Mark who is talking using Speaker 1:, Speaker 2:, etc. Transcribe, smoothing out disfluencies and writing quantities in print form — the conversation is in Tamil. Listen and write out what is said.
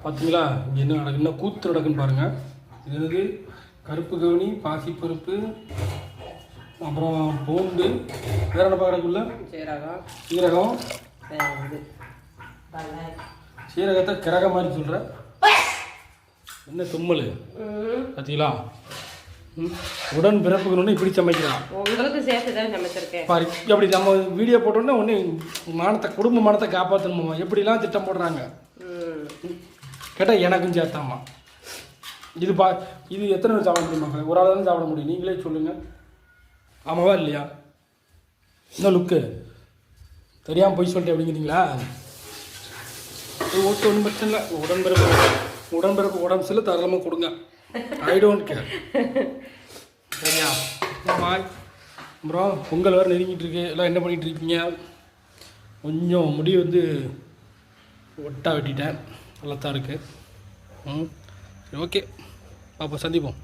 Speaker 1: பார்த்தீங்களா இங்கே என்ன நடக்கு, என்ன கூத்து நடக்குன்னு பாருங்கள். இது என்னது கருப்பு கவுனி, பாசிப்பருப்பு, அப்புறம் பூண்டு, வேற என்ன பார்க்கறதுக்குள்ள சீரகம். சீரகத்தை கிரக மாதிரி சொல்கிறேன். என்ன தும்மல் பார்த்தீங்களா? உடன் பிறப்புக்கணுன்னு இப்படி சமைக்கலாம்.
Speaker 2: உங்களுக்கு சேர்த்து தான் சமைச்சிருக்கேன்
Speaker 1: பாரு. அப்படி நம்ம வீடியோ போட்டோன்னே ஒன்று மானத்தை, குடும்ப மானத்தை காப்பாற்றணுமா, எப்படிலாம் திட்டம் போடுறாங்க கேட்டால் எனக்கும் சேர்த்தாமா. இது இது எத்தனை பேர் சாப்பிட முடியும்? ஒரு ஆள் தான் சாப்பிட முடியும். நீங்களே சொல்லுங்கள், ஆமாவா இல்லையா? இன்னும் லுக்கு தெரியாமல் போய் சொல்லிட்டு அப்படிங்கிறீங்களா? ஓட்டு ஒன்றும் பிரச்சனை இல்லை. உடன்பிறப்பு உடம்பு சில தாராளமாக கொடுங்க. I don't care. சரியா? பாய். அப்புறம் பொங்கல் வேறு நெருங்கிட்டு இருக்கு. எல்லாம் என்ன பண்ணிகிட்டு இருக்கீங்க? கொஞ்சம் முடி வந்து ஒட்டா வெட்டிட்டேன், நல்லா தான் இருக்குது. சரி, ஓகே, அப்போ சந்திப்போம்.